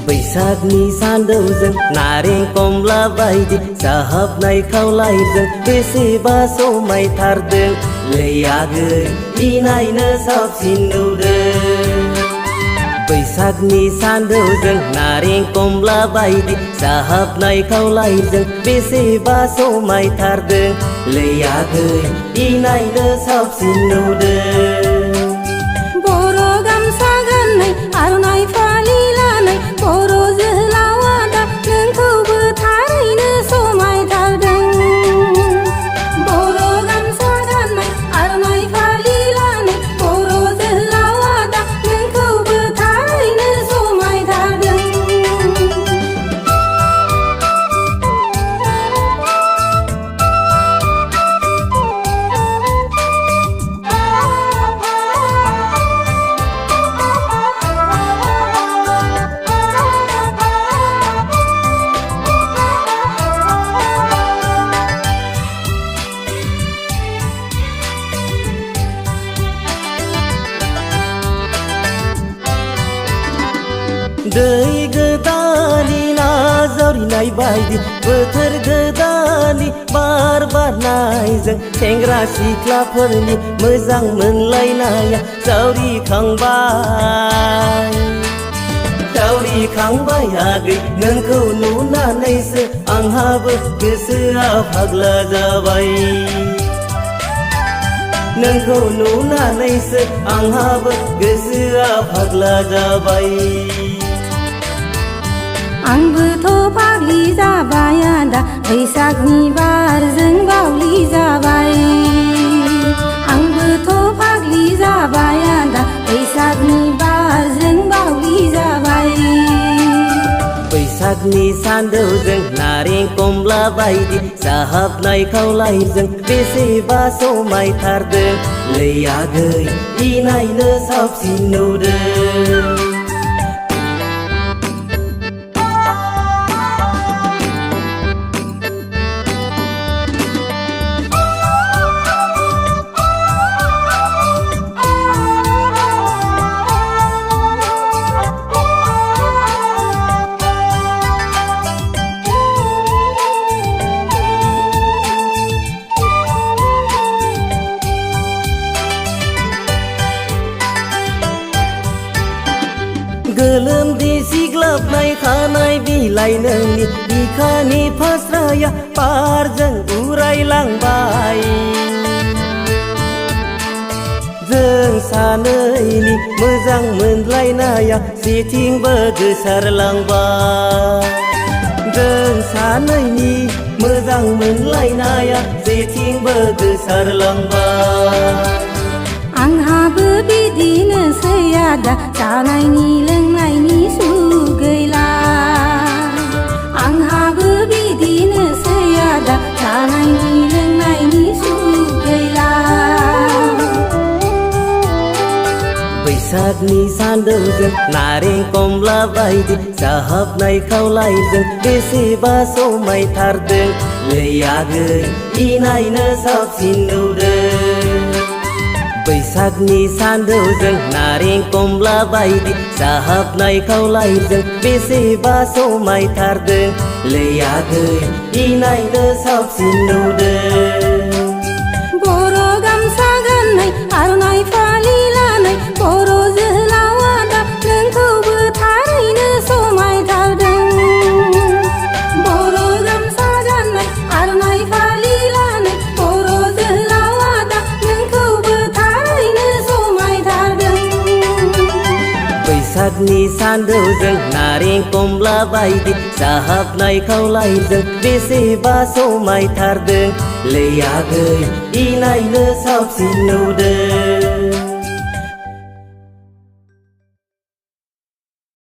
बैसागनि सानदौजों नारें कमला बायदि साहाबनाय खावलायजों बेसेबा समायथारदों लै आगै इनायनो साबसिन नुदों। बैसागनि सानदौजों नारें कमला बायदि साहाबनाय खावलायजों बेसेबा समायथारदों लै आगै इनायनो साबसिन नुदों। बर' गामसा गाननाय आर'नाइ फालि लानाय बर' जोहोलावा दा नोंखौबो थारैनो समायथारदों। बर' गामसा गाननाय आर'नाइ फालि लानाय बर' जोहोलावा दा नोंखौबो थारैनो समायथारदों। दै गोदाननि नाजावरिनाय बायदि बोथोर गोदाननि बार बारनायजों सेंग्रा सिख्लाफोरनि मोजां मोनलायनाया जावरिखांबाय आगै नोंखौ नुनानैसो आंहाबो गोसोआ फाग्ला जाबाय। नोंखौ नुनानैसो आंहाबो गोसोआ फाग्ला जाबाय। आंबोथ' फाग्लि जाबाय आदा बैसागनि बारजों बावलि जाबाय। आंबोथ' फाग्लि जाबाय आदा बैसागनि बारजों बावलि जाबाय। बैसागनि सानदौजों नारें कमला बायदि साहाबनाय खावलायजों बेसेबा समायथारदों लै आगै इनायनो साबसिन नुदों। गोलोमदै सिग्लाबनाय खानाय बिलाइ नोंनि बिखानि फास्राया बारजों उरायलांबाय। जों सानैनि मोजां मोनलायनाया जेथिंबो गोसारलांबाय। जों सानैनि मोजां मोनलायनाया जेथिंबो गोसारलांबाय। आंहाबो बिदिनोसै आदा जानायनि लोंनायनि सुख गैला। आंहाबो बिदिनोसै आदा जानायनि लोंनायनि सुख गैला। बैसागनि सानदौजों नारें कमला बायदि साहाबनाय खावलायजों बेसेबा समायथारदों लै आगै इनायनो साबसिन नुदों। बैसागनि सानदौजों नारें कमला बायदि साहाबनाय खावलायजों बेसेबा समायथारदों लै आगै इनायनो साबसिन नुदों। बर' गामसा गाननाय आर'नाइ फालि लानाय बर' जोहोलावा दा नोंखौबो थारैनो समायथारदों। बर' गामसा गाननाय आर'नाइ फालि लानाय बर' जोहोलावा दा नोंखौबो थारैनो समायथारदों। बैसागनि सानदौजों नारें कमला बायदि साहाबनाय खावलायजों बेसेबा समायथारदों लै आगै इनायनो साबसिन नुदों।